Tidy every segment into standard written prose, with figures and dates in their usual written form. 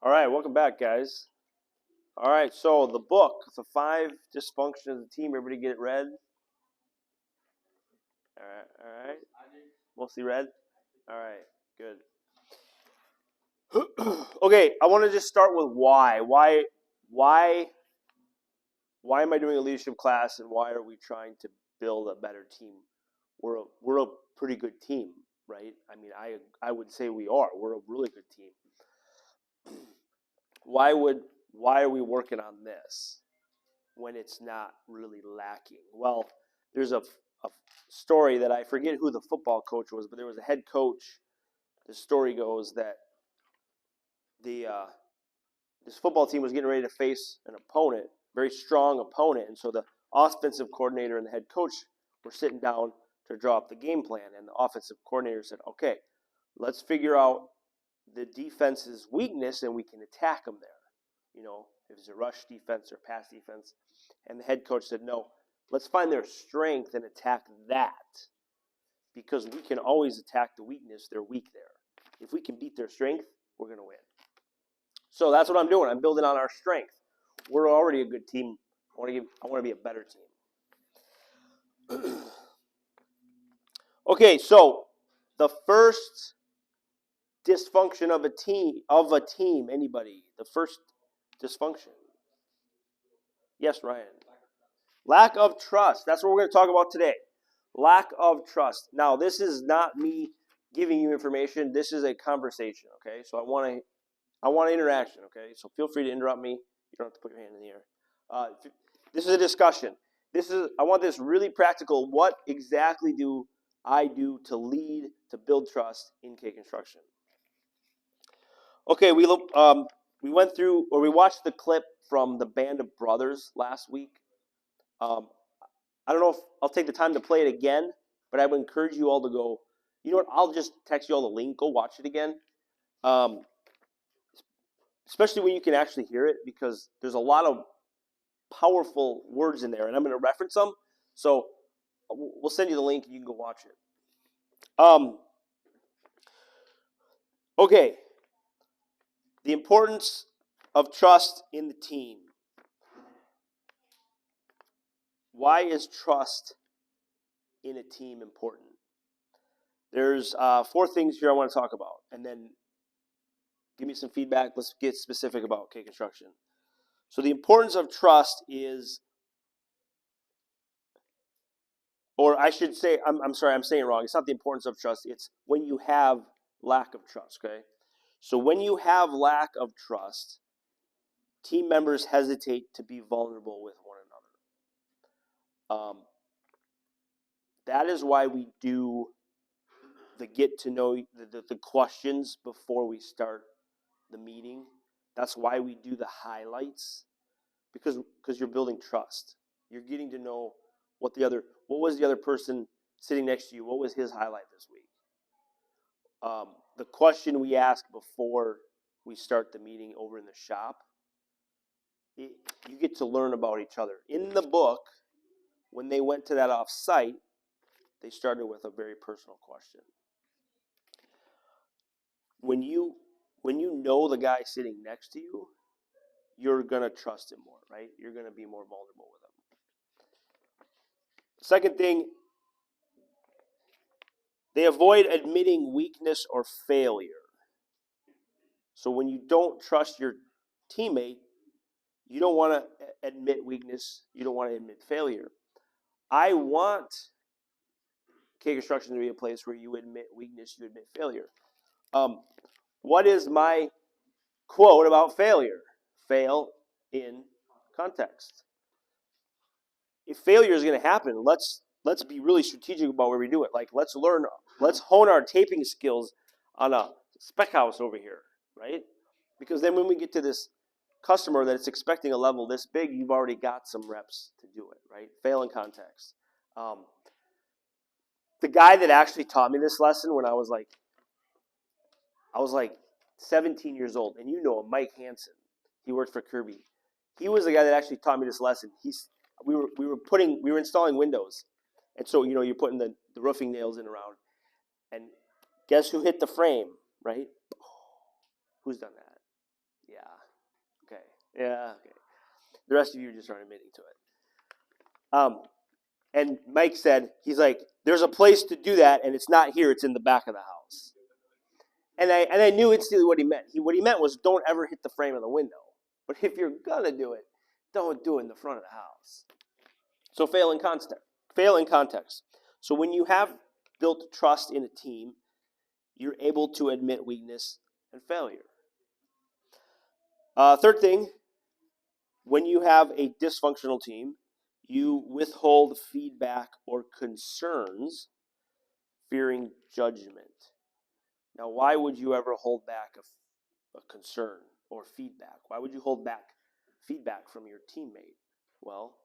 All right, welcome back, guys. All right, so the book, The Five Dysfunctions of the Team. Everybody get it read? All right. Mostly read? All right, good. Okay, I want to just start with why. Why am I doing a leadership class, and why are we trying to build a better team? We're a pretty good team, right? I mean, I would say we are. We're a really good team. Why are we working on this when it's not really lacking? Well, there's a story that I forget who the football coach was, but there was a head coach. The story goes that this football team was getting ready to face an opponent, very strong opponent, and so the offensive coordinator and the head coach were sitting down to draw up the game plan, and the offensive coordinator said, "Okay, let's figure out the defense's weakness, and we can attack them there. You know, if it's a rush defense or pass defense." And the head coach said, "No, let's find their strength and attack that, because we can always attack the weakness. They're weak there. If we can beat their strength, we're going to win." So that's what I'm doing. I'm building on our strength. We're already a good team. I want to be a better team. Okay, so the first dysfunction of a team, anybody? The first dysfunction. Yes, Ryan. Lack of trust. That's what we're going to talk about today. Lack of trust. Now, this is not me giving you information. This is a conversation, okay? So I want interaction, okay? So feel free to interrupt me. You don't have to put your hand in the air. This is a discussion. I want this really practical. What exactly do I do to lead, to build trust in K construction? Okay, we went through, or we watched the clip from the Band of Brothers last week. I don't know if I'll take the time to play it again, but I would encourage you all to go. You know what? I'll just text you all the link. Go watch it again. Especially when you can actually hear it, because there's a lot of powerful words in there, and I'm going to reference them. So we'll send you the link, and you can go watch it. Okay. The importance of trust in the team. Why is trust in a team important? There's 4 things here I want to talk about, and then give me some feedback. Let's get specific about K construction. So the importance of trust is, or I should say, I'm sorry, I'm saying it wrong. It's not the importance of trust. It's when you have lack of trust, okay? So when you have lack of trust, team members hesitate to be vulnerable with one another. That is why we do the get to know, the questions before we start the meeting. That's why we do the highlights, because you're building trust. You're getting to know what was the other person sitting next to you, what was his highlight this week. The question we ask before we start the meeting over in the shop, you get to learn about each other. In the book, when they went to that off-site, they started with a very personal question. When you know the guy sitting next to you, you're going to trust him more, right? You're going to be more vulnerable with him. Second thing, they avoid admitting weakness or failure. So when you don't trust your teammate, you don't want to admit weakness. You don't want to admit failure. I want K construction to be a place where you admit weakness, you admit failure. What is my quote about failure? Fail in context. If failure is going to happen, let's be really strategic about where we do it. Like, let's hone our taping skills on a spec house over here, right? Because then when we get to this customer that's expecting a level this big, you've already got some reps to do it, right? Fail in context. The guy that actually taught me this lesson when I was like 17 years old, and you know him, Mike Hansen. He worked for Kirby. He was the guy that actually taught me this lesson. We were installing windows, and so you're putting the roofing nails in around, and guess who hit the frame, right? Who's done that? Yeah, Yeah. Okay. The rest of you just aren't admitting to it. And Mike said, he's like, there's a place to do that, and it's not here. It's in the back of the house. And I knew instantly what he meant. What he meant was don't ever hit the frame of the window. But if you're going to do it, don't do it in the front of the house. So fail in context. Fail in context. So when you have built trust in a team, you're able to admit weakness and failure. Third thing, when you have a dysfunctional team, you withhold feedback or concerns, fearing judgment. Now, why would you ever hold back a concern or feedback? Why would you hold back feedback from your teammate? Well,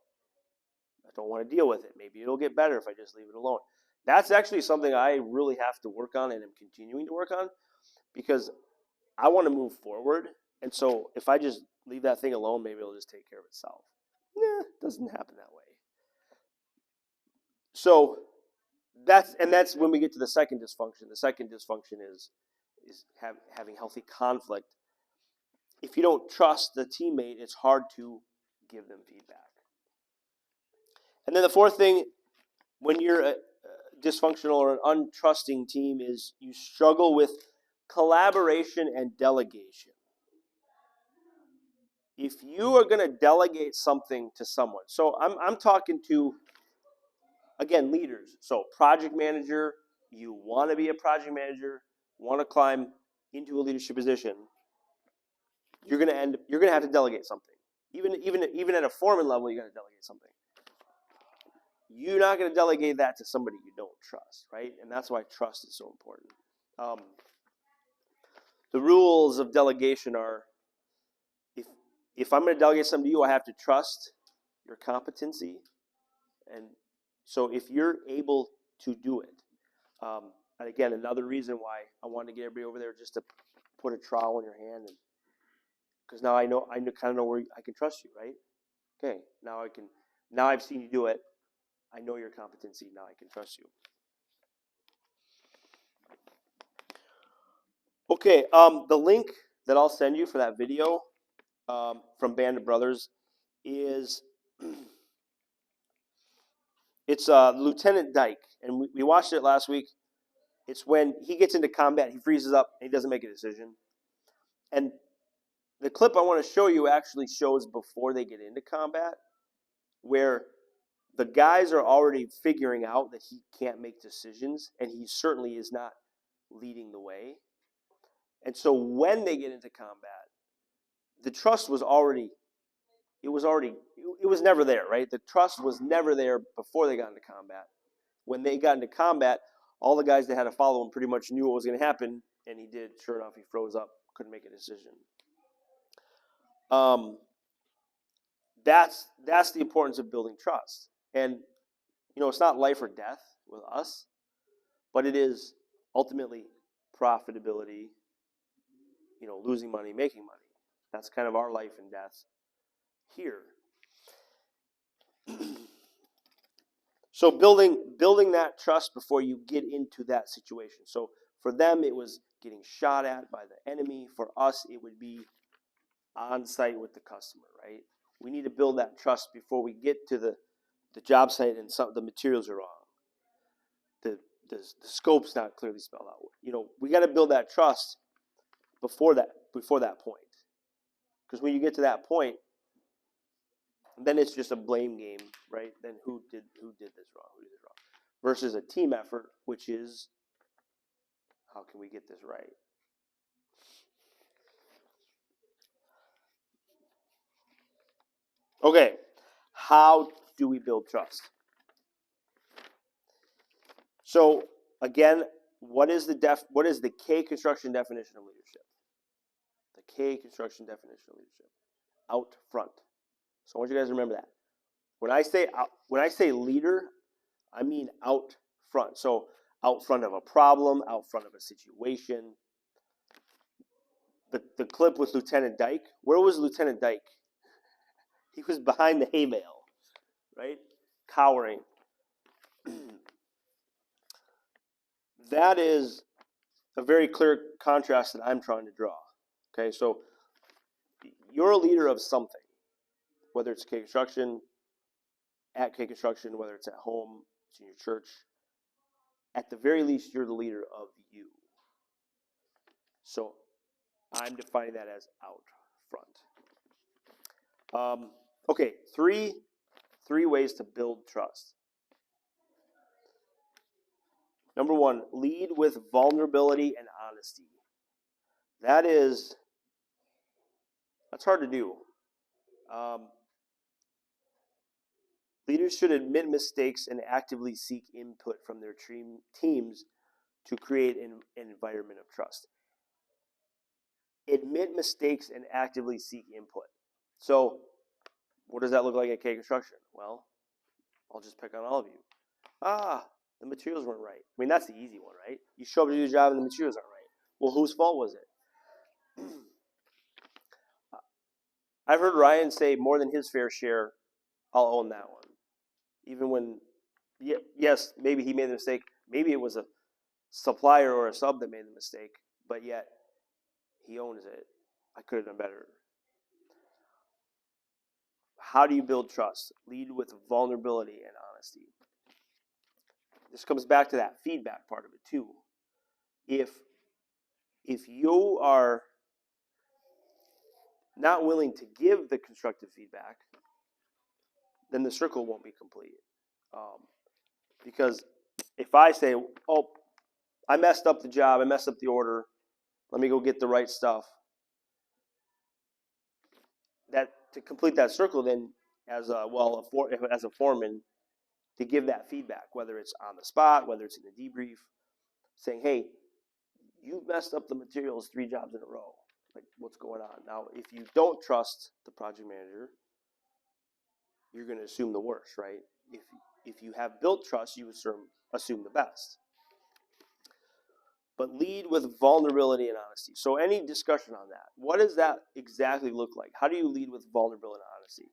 I don't want to deal with it. Maybe it'll get better if I just leave it alone. That's actually something I really have to work on and am continuing to work on because I want to move forward. And so if I just leave that thing alone, maybe it'll just take care of itself. It doesn't happen that way. So that's when we get to the second dysfunction. The second dysfunction is having healthy conflict. If you don't trust the teammate, it's hard to give them feedback. And then the fourth thing, when you're a dysfunctional or an untrusting team, is you struggle with collaboration and delegation. If you are going to delegate something to someone, so I'm talking to, again, leaders. So project manager, you want to be a project manager, want to climb into a leadership position, you're going to have to delegate something. Even at a foreman level, you got to delegate something. You're not going to delegate that to somebody you don't trust, right? And that's why trust is so important. The rules of delegation are, if I'm going to delegate something to you, I have to trust your competency. And so if you're able to do it, and again, another reason why I wanted to get everybody over there just to put a trowel in your hand, because now I kind of know where I can trust you, right? Okay, now I've seen you do it. I know your competency. Now I can trust you. Okay, the link that I'll send you for that video from Band of Brothers is it's Lieutenant Dyke, and we watched it last week. It's when he gets into combat, he freezes up, and he doesn't make a decision. And the clip I want to show you actually shows before they get into combat, where the guys are already figuring out that he can't make decisions, and he certainly is not leading the way. And so when they get into combat, the trust was never there, right? The trust was never there before they got into combat. When they got into combat, all the guys that had to follow him pretty much knew what was going to happen, and he did. Sure enough, he froze up, couldn't make a decision. That's the importance of building trust. And, it's not life or death with us, but it is ultimately profitability, losing money, making money. That's kind of our life and death here. So building that trust before you get into that situation. So for them, it was getting shot at by the enemy. For us, it would be on site with the customer, right? We need to build that trust before we get to the job site and the materials are wrong. The scope's not clearly spelled out. We got to build that trust before that point. Because when you get to that point, then it's just a blame game, right? Then who did this wrong? Who did this wrong? Versus a team effort, which is how can we get this right? Okay, how do we build trust? So again, what is the K construction definition of leadership? The K construction definition of leadership: out front. So I want you guys to remember that. When I say leader, I mean out front. So out front of a problem, out front of a situation. The clip with Lieutenant Dyke. Where was Lieutenant Dyke? He was behind the hay bale, right? Cowering. That is a very clear contrast that I'm trying to draw. Okay, so you're a leader of something, whether it's K Construction, at K Construction, whether it's at home, it's in your church. At the very least, you're the leader of you. So I'm defining that as out front. Okay, three ways to build trust. Number one, lead with vulnerability and honesty. That's hard to do. Leaders should admit mistakes and actively seek input from their teams to create an environment of trust. Admit mistakes and actively seek input. So, what does that look like at K Construction? Well, I'll just pick on all of you. The materials weren't right. I mean, that's the easy one, right? You show up to do the job and the materials aren't right. Well, whose fault was it? I've heard Ryan say more than his fair share, I'll own that one. Even when, yes, maybe he made the mistake. Maybe it was a supplier or a sub that made the mistake, but yet he owns it. I could have done better. How do you build trust? Lead with vulnerability and honesty. This comes back to that feedback part of it too. If you are not willing to give the constructive feedback, then the circle won't be complete. Because if I say, oh, I messed up the job, I messed up the order, let me go get the right stuff. That to complete that circle, then as a foreman, to give that feedback, whether it's on the spot, whether it's in the debrief, saying, hey, you've messed up the materials 3 jobs in a row. Like, what's going on? Now, if you don't trust the project manager, you're going to assume the worst, right? If you have built trust, you assume the best. But lead with vulnerability and honesty. So any discussion on that, what does that exactly look like? How do you lead with vulnerability and honesty?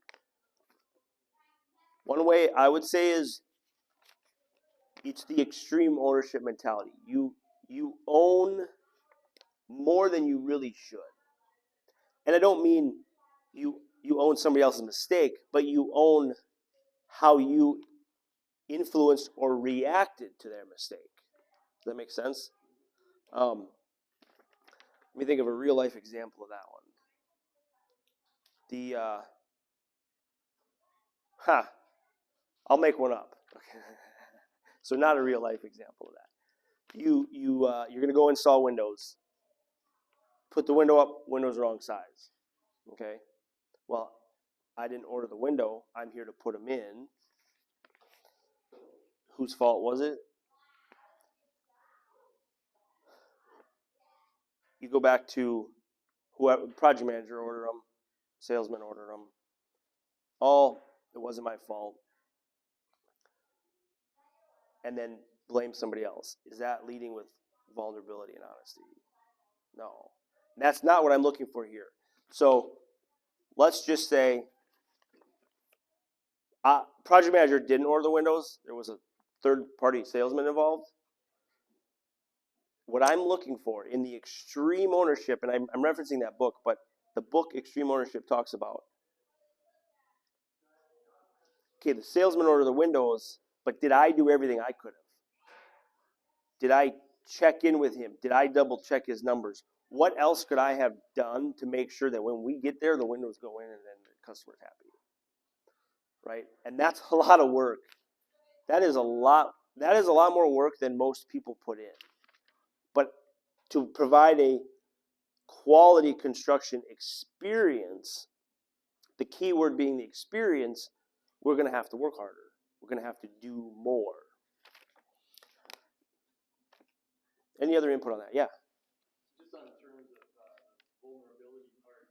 One way I would say is it's the extreme ownership mentality. You own more than you really should. And I don't mean you own somebody else's mistake, but you own how you influenced or reacted to their mistake. Does that make sense? Let me think of a real life example of that one. I'll make one up. Okay. So not a real life example of that. You're gonna go install windows. Put the window up. Window's wrong size. Okay. Well, I didn't order the window. I'm here to put them in. Whose fault was it? You go back to whoever, project manager ordered them, salesman ordered them. Oh, it wasn't my fault. And then blame somebody else. Is that leading with vulnerability and honesty? No. That's not what I'm looking for here. So let's just say project manager didn't order the windows. There was a third-party salesman involved. What I'm looking for in the extreme ownership, and I'm referencing that book, but the book Extreme Ownership talks about, okay, the salesman ordered the windows, but did I do everything I could have? Did I check in with him? Did I double check his numbers? What else could I have done to make sure that when we get there, the windows go in and then the customer's happy? Right? And that's a lot of work. That is a lot more work than most people put in. But to provide a quality construction experience, the key word being the experience, we're going to have to work harder. We're going to have to do more. Any other input on that? Yeah. Just on terms of vulnerability part,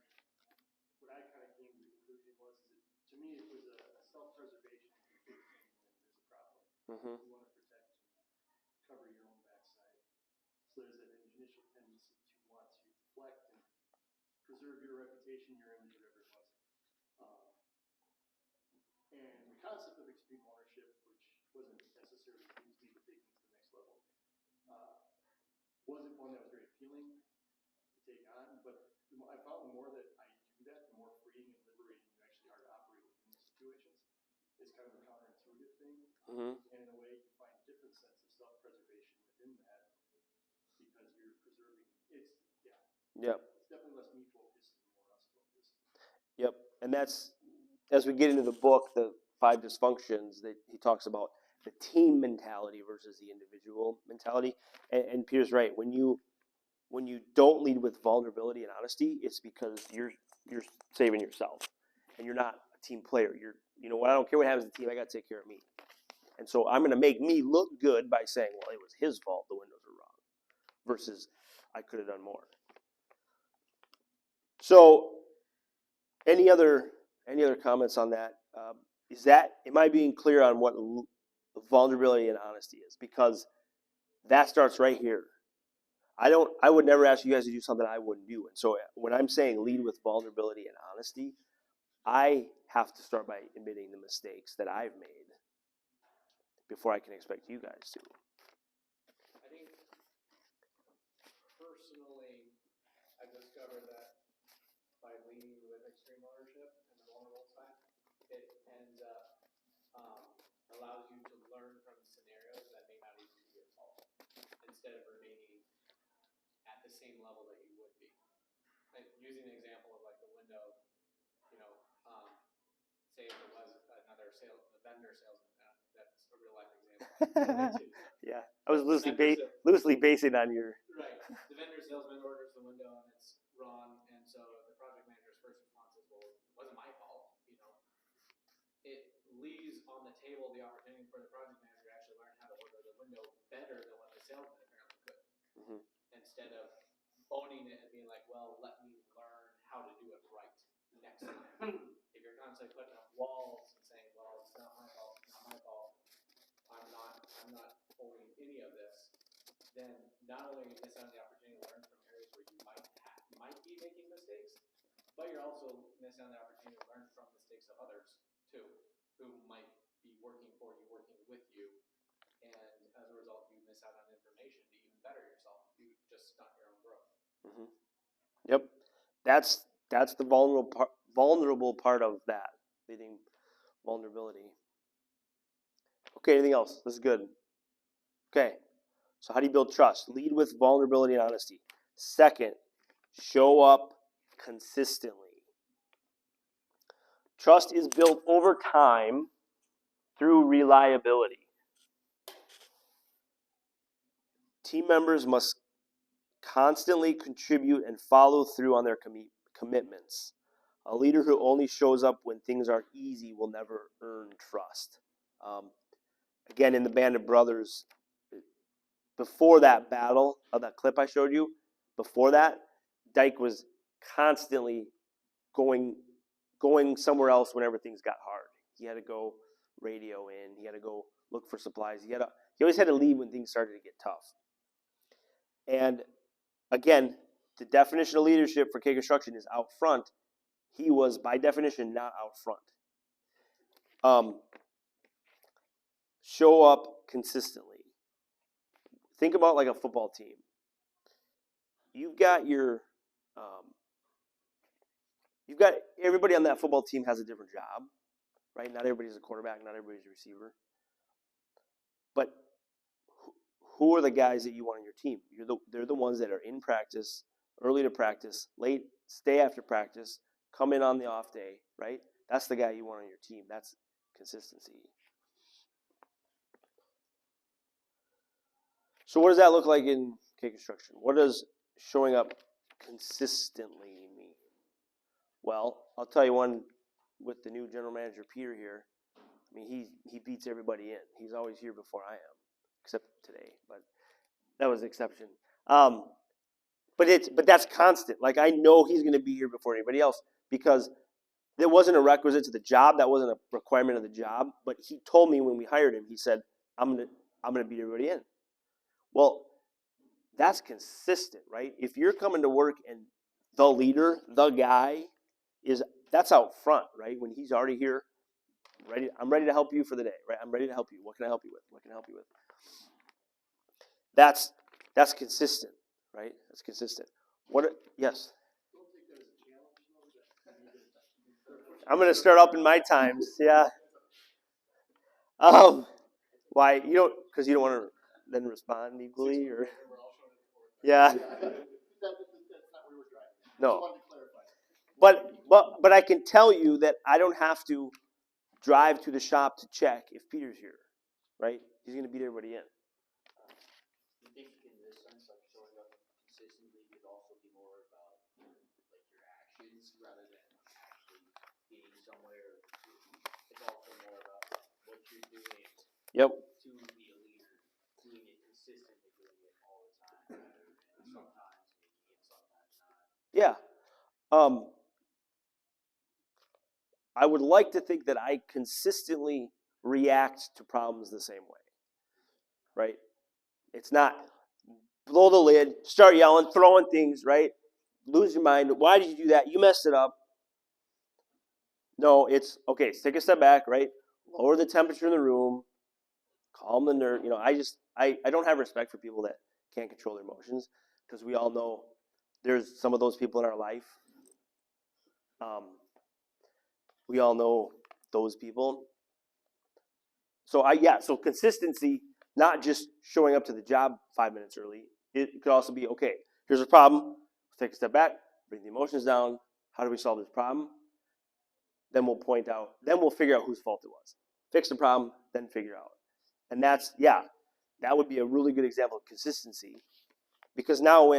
what I kind of came to the conclusion was, to me, it was a self-preservation when there's a problem. Mm-hmm. You want to protect, cover your own backside. So there's an initial tendency to want to deflect and preserve your reputation, your image, whatever it was. And the concept of extreme ownership, which wasn't necessarily used to take it to the next level, wasn't one that was very appealing to take on. But I found the more that I do that, the more Mm-hmm. And in a way, you find different sets of self-preservation within that because you're preserving. Yep. It's definitely less me focused and more us focused. Yep. And that's, as we get into the book, the 5 dysfunctions, that he talks about the team mentality versus the individual mentality. And Peter's right. When you don't lead with vulnerability and honesty, it's because you're saving yourself, and you're not a team player. You know what? I don't care what happens to the team. I got to take care of me. And so I'm going to make me look good by saying, well, it was his fault. The windows were wrong, versus I could have done more. So, any other comments on that? Am I being clear on what vulnerability and honesty is? Because that starts right here. I would never ask you guys to do something I wouldn't do. And so when I'm saying lead with vulnerability and honesty, I have to start by admitting the mistakes that I've made before I can expect you guys to. I think personally, I've discovered that by leading with extreme ownership and the vulnerable side, it ends up allows you to learn from scenarios that may not even be your fault, instead of remaining at the same level that you would be. And using the example of like the window, you know, say if it was another vendor salesman, that's a real life example. Yeah, I was loosely basing on your. Right. The vendor salesman orders the window and it's wrong, and so the project manager's first response is, "Well, it wasn't my fault." You know, it leaves on the table the opportunity for the project manager to actually learn how to order the window better than what the salesman apparently could. Mm-hmm. Instead of owning it and being like, "Well, let me learn how to do it right next time." If you're constantly putting up walls and saying, "Well, it's not my fault, it's not my fault, I'm not owning any of this," then not only are you missing out on the opportunity to learn from areas where you might be making mistakes, but you're also missing out on the opportunity to learn from mistakes of others too, who might be working for you, working with you, and as a result, you miss out on information to even better yourself. You just stunt your own growth. Mm-hmm. Yep, that's the vulnerable part of that, leading vulnerability. Okay, anything else? This is good. Okay, so how do you build trust? Lead with vulnerability and honesty. Second, show up consistently. Trust is built over time through reliability. Team members must constantly contribute and follow through on their commitments. A leader who only shows up when things are easy will never earn trust. Again, in the Band of Brothers, before that battle of that clip I showed you, before that, Dyke was constantly going somewhere else whenever things got hard. He had to go radio in. He had to go look for supplies. He always had to leave when things started to get tough. And again, the definition of leadership for K Construction is out front. He was, by definition, not out front. Show up consistently. Think about like a football team. You've got everybody on that football team has a different job, right? Not everybody's a quarterback, not everybody's a receiver. But who are the guys that you want on your team? They're the ones that are in practice, early to practice, late, stay after practice, come in on the off day, right? That's the guy you want on your team. That's consistency. So what does that look like in K Construction? What does showing up consistently mean? Well, I'll tell you one with the new general manager, Peter, here. I mean, he beats everybody in. He's always here before I am, except today, but that was an exception. But that's constant. Like, I know he's going to be here before anybody else because there wasn't a requisite to the job. That wasn't a requirement of the job. But he told me when we hired him, he said, I'm gonna beat everybody in. Well, that's consistent, right? If you're coming to work and the leader, the guy, that's out front, right? When he's already here, I'm ready to help you for the day, right? I'm ready to help you. What can I help you with? What can I help you with? That's consistent, right? That's consistent. Yes? I'm going to start up in my times, yeah. Why you don't? Because you don't want to then respond equally, or We're all showing it for it. yeah, That's not where we're driving. Just no. wanted to clarify. But I can tell you that I don't have to drive to the shop to check if Peter's here, right? He's going to beat everybody in. You think in this sense, like showing up consistently could also be more about like your actions rather than actually being somewhere? It's also more about what you're doing Yep. to be a leader, doing it consistently, doing it all the time, rather than sometimes making it, sometimes not. Yeah. I would like to think that I consistently react to problems the same way, right? It's not blow the lid, start yelling, throwing things, right? Lose your mind. Why did you do that? You messed it up. No, it's okay. Take a step back, right? Lower the temperature in the room, calm the nerve. I don't have respect for people that can't control their emotions because we all know there's some of those people in our life. We all know those people. So so consistency, not just showing up to the job 5 minutes early. It could also be, okay, here's a problem. Let's take a step back, bring the emotions down. How do we solve this problem? Then we'll figure out whose fault it was. Fix the problem, then figure out. And that would be a really good example of consistency. Because now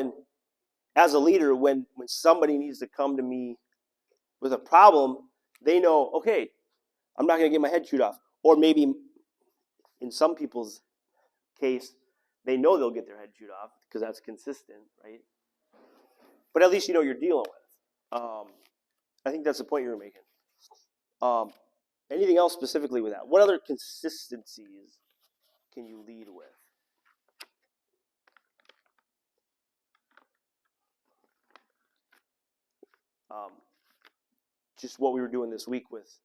as a leader, when somebody needs to come to me with a problem, they know, okay, I'm not going to get my head chewed off. Or maybe in some people's case, they know they'll get their head chewed off because that's consistent, right? But at least you know you're dealing with. I think that's the point you were making. Anything else specifically with that? What other consistencies can you lead with? Just what we were doing this week with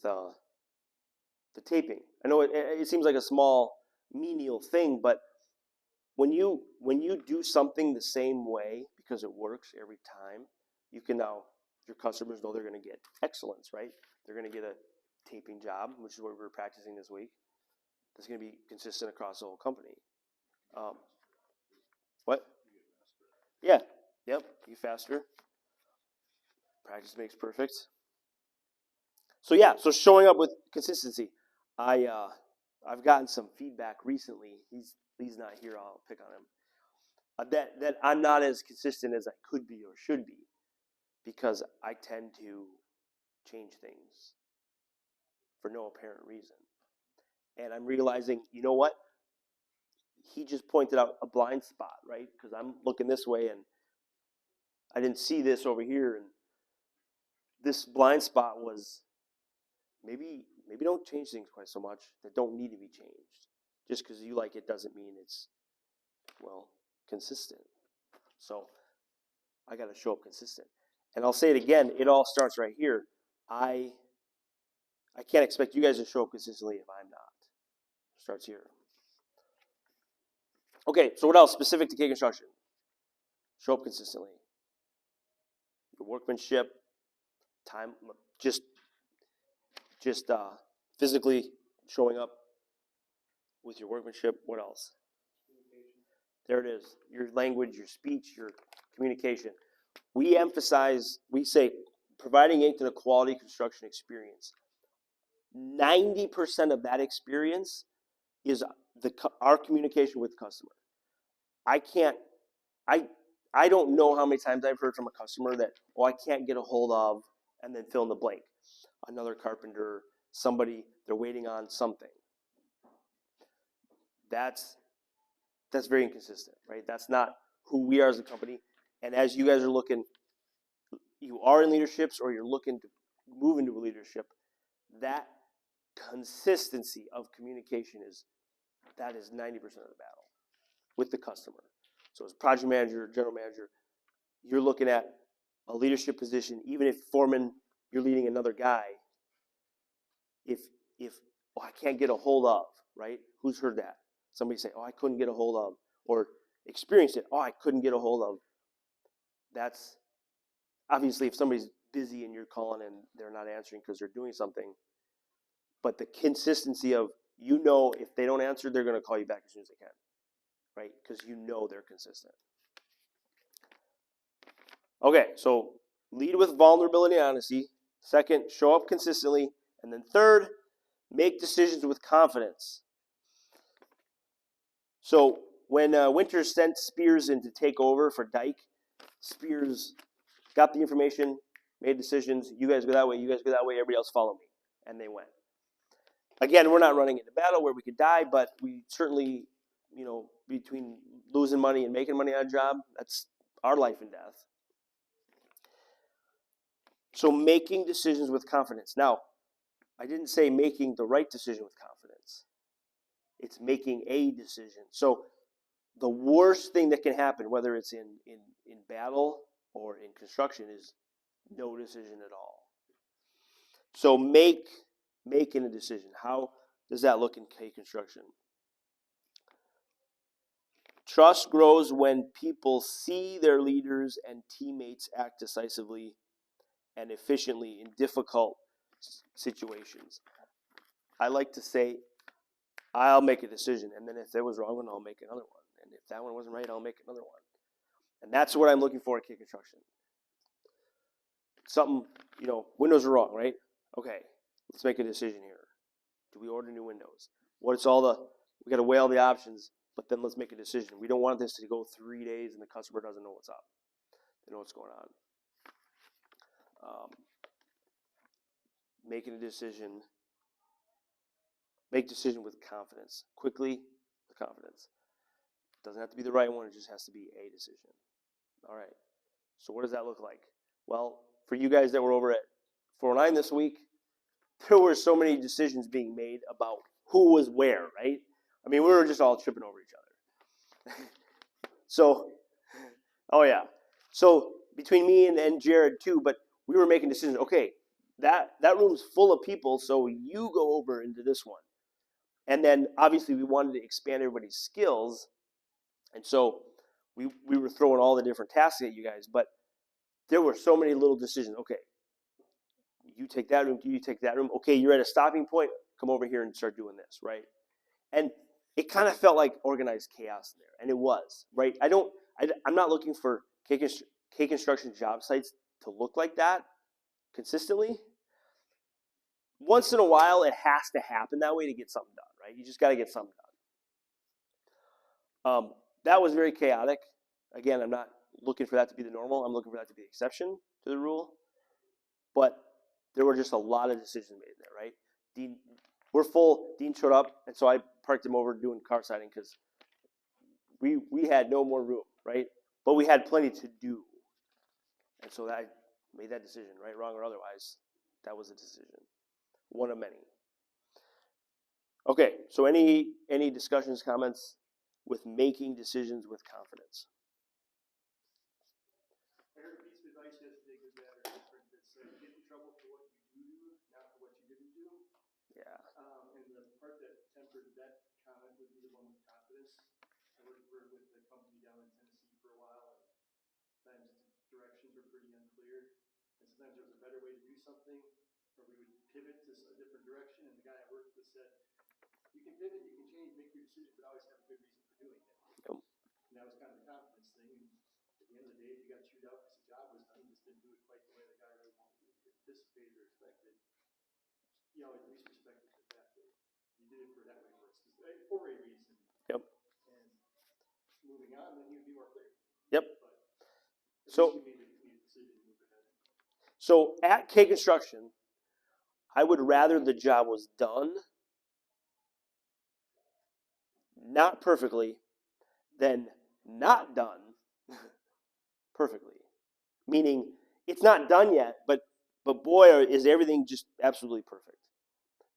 the taping. I know it seems like a small, menial thing, but when you do something the same way because it works every time, you can now your customers know they're going to get excellence, right? They're going to get a taping job, which is what we were practicing this week. That's going to be consistent across the whole company. What? Yeah. Yep. You faster. Practice makes perfect. So showing up with consistency. I've gotten some feedback recently. He's not here. I'll pick on him. That I'm not as consistent as I could be or should be, because I tend to change things for no apparent reason. And I'm realizing, you know what? He just pointed out a blind spot, right? Because I'm looking this way and I didn't see this over here, and this blind spot was maybe don't change things quite so much that don't need to be changed. Just because you like it doesn't mean it's, consistent. So I got to show up consistent. And I'll say it again, it all starts right here. I can't expect you guys to show up consistently if I'm not. It starts here. Okay, so what else specific to K construction? Show up consistently. Your workmanship, time, just physically showing up with your workmanship. What else? There it is. Your language, your speech, your communication. We say, providing ink and a quality construction experience. 90% of that experience is our communication with the customer. I don't know how many times I've heard from a customer that, I can't get a hold of, and then fill in the blank. Another carpenter, somebody, they're waiting on something. That's very inconsistent, right? That's not who we are as a company. And as you guys are looking, you are in leaderships or you're looking to move into a leadership, that consistency of communication is 90% of the battle with the customer. So as project manager, general manager, you're looking at a leadership position, even if foreman, you're leading another guy. If I can't get a hold of, right? Who's heard that? Somebody say, I couldn't get a hold of, or experienced it, I couldn't get a hold of. That's obviously if somebody's busy and you're calling and they're not answering because they're doing something. But the consistency of you know if they don't answer, they're going to call you back as soon as they can, right? Because you know they're consistent. Okay, so lead with vulnerability and honesty. Second, show up consistently. And then third, make decisions with confidence. So when Winters sent Spears in to take over for Dyke, Spears got the information, made decisions. You guys go that way, you guys go that way, everybody else follow me. And they went. Again, we're not running into battle where we could die, but we certainly, between losing money and making money on a job, that's our life and death. So making decisions with confidence. Now, I didn't say making the right decision with confidence. It's making a decision. So the worst thing that can happen, whether it's in battle or in construction, is no decision at all. So making a decision. How does that look in K construction? Trust grows when people see their leaders and teammates act decisively and efficiently in difficult situations. I like to say, I'll make a decision, and then if there was wrong one, I'll make another one. And if that one wasn't right, I'll make another one. And that's what I'm looking for at K Construction. Something, windows are wrong, right? Okay, let's make a decision here. Do we order new windows? We got to weigh all the options, but then let's make a decision. We don't want this to go 3 days and the customer doesn't know what's up. They know what's going on. Making a decision. Make decision with confidence. Quickly, with confidence. It doesn't have to be the right one. It just has to be a decision. All right. So what does that look like? Well, for you guys that were over at 409 this week, there were so many decisions being made about who was where, right? I mean, we were just all tripping over each other. So between me and Jared too, but we were making decisions. Okay, that room's full of people, so you go over into this one. And then obviously we wanted to expand everybody's skills, and so we were throwing all the different tasks at you guys, but there were so many little decisions. Okay, you take that room, you take that room. Okay, you're at a stopping point, come over here and start doing this, right? And it kind of felt like organized chaos there, and it was, right? I'm not looking for K Construction job sites to look like that consistently. Once in a while, it has to happen that way to get something done, right? You just got to get something done. That was very chaotic. Again, I'm not looking for that to be the normal. I'm looking for that to be the exception to the rule. But there were just a lot of decisions made there, right? Dean, we're full. Dean showed up, and so I parked him over doing car siding because we had no more room, right? But we had plenty to do. And so I made that decision, right, wrong, or otherwise. That was a decision. One of many. Okay, so any discussions, comments with making decisions with confidence? I heard a piece of advice yesterday, good, bad, or different, that said get in trouble for what you do, not for what you didn't do. Yeah. And the part that tempered that comment would be the one with confidence. I worked with a company down in Tennessee for a while, and sometimes directions were pretty unclear, and sometimes there was a better way to do something, or we would pivot to a different direction, and the guy I worked with said, you can pivot, you can change, make your decision, but always have a good reason for doing it. Yep. And that was kind of the confidence thing, and at the end of the day, if you got chewed out because the job was done, you just didn't do it quite the way the guy really anticipated or expected, he always at least respected the fact that you did it for that way, for a reason. Yep. And moving on, then he would be more clear. Yep. But So, you made a decision to move ahead. So at K Construction, I would rather the job was done, not perfectly, than not done perfectly. Meaning, it's not done yet, but boy, is everything just absolutely perfect.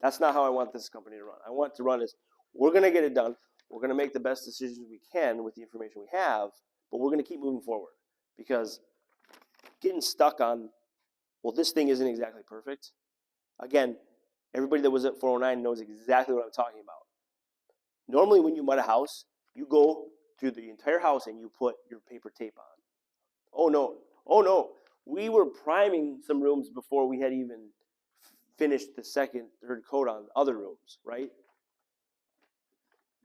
That's not how I want this company to run. I want it to run as, we're going to get it done, we're going to make the best decisions we can with the information we have, but we're going to keep moving forward. Because getting stuck on, well, this thing isn't exactly perfect. Again, everybody that was at 409 knows exactly what I'm talking about. Normally when you mud a house, you go through the entire house and you put your paper tape on. Oh no. We were priming some rooms before we had even finished the second, third coat on other rooms, right?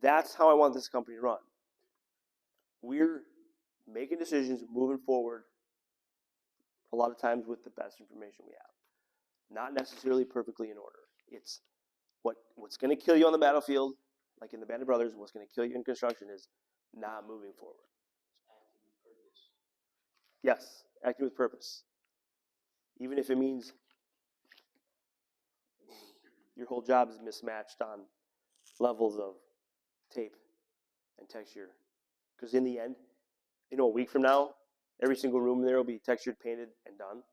That's how I want this company to run. We're making decisions, moving forward, a lot of times with the best information we have. Not necessarily perfectly in order. It's what's going to kill you on the battlefield, like in the Band of Brothers, what's going to kill you in construction is not moving forward. Acting with purpose. Yes, acting with purpose. Even if it means your whole job is mismatched on levels of tape and texture. Because in the end, a week from now, every single room there will be textured, painted, and done.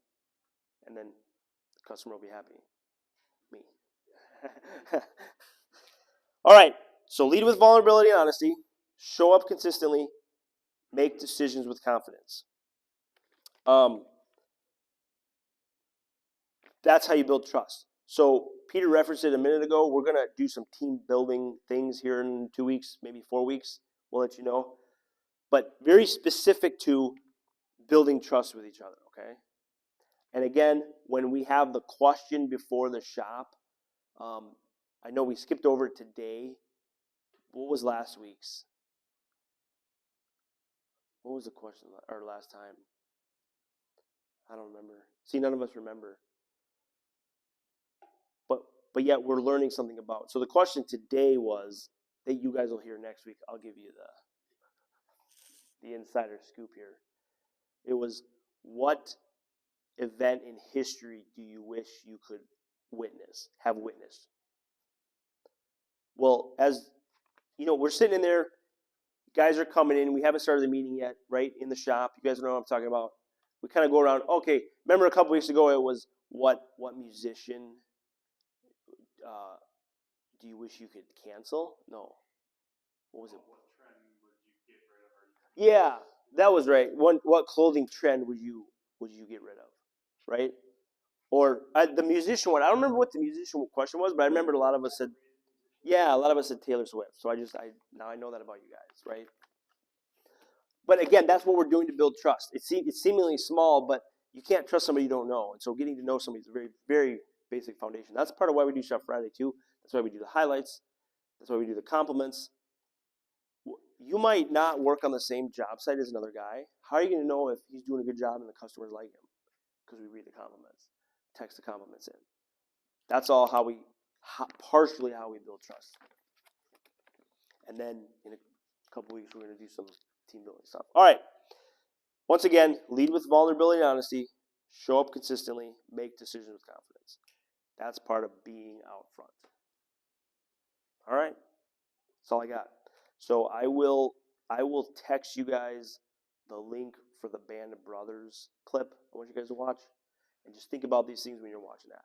And then the customer will be happy. Me. All right, so lead with vulnerability and honesty. Show up consistently. Make decisions with confidence. That's how you build trust. So Peter referenced it a minute ago. We're going to do some team building things here in 2 weeks, maybe 4 weeks. We'll let you know. But very specific to building trust with each other, okay? And again, when we have the question before the shop, I know we skipped over it today. What was last week's? What was the question or last time? I don't remember. See, none of us remember. But yet we're learning something about. So the question today was that you guys will hear next week. I'll give you the insider scoop here. It was, what event in history do you wish you could have witnessed? Well, as you know, we're sitting in there. Guys are coming in. We haven't started the meeting yet, right? In the shop. You guys know what I'm talking about. We kind of go around. Okay, remember a couple weeks ago it was what musician do you wish you could cancel? No. What was it? What trend would you get rid of? Yeah, that was right. What clothing trend would you get rid of, right? Or the musician one. I don't remember what the musician question was, but I remember a lot of us said, yeah, a lot of us said Taylor Swift. So now I know that about you guys, right? But again, that's what we're doing to build trust. It's seemingly small, but you can't trust somebody you don't know. And so getting to know somebody is a very, very basic foundation. That's part of why we do Shop Friday too. That's why we do the highlights. That's why we do the compliments. You might not work on the same job site as another guy. How are you going to know if he's doing a good job and the customers like him? Because we read the compliments, text the compliments in. That's all partially how we build trust. And then in a couple weeks, we're going to do some team building stuff. All right. Once again, lead with vulnerability and honesty. Show up consistently. Make decisions with confidence. That's part of being out front. All right. That's all I got. So I will text you guys the link for the Band of Brothers clip I want you guys to watch. And just think about these things when you're watching that.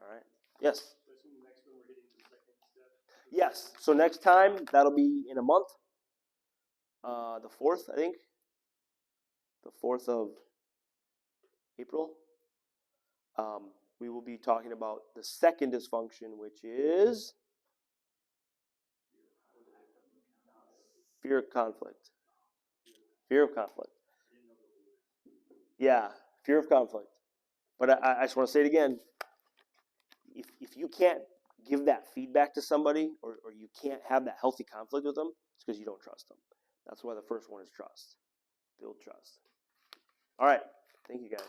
All right? Yes? So I assume the next one we're hitting the second step? Yes. So next time, that'll be in a month. The 4th, I think. The 4th of April. We will be talking about the second dysfunction, which is fear of conflict. Fear of conflict. Yeah, fear of conflict. But I just want to say it again. If you can't give that feedback to somebody, or you can't have that healthy conflict with them, it's because you don't trust them. That's why the first one is trust. Build trust. All right. Thank you, guys.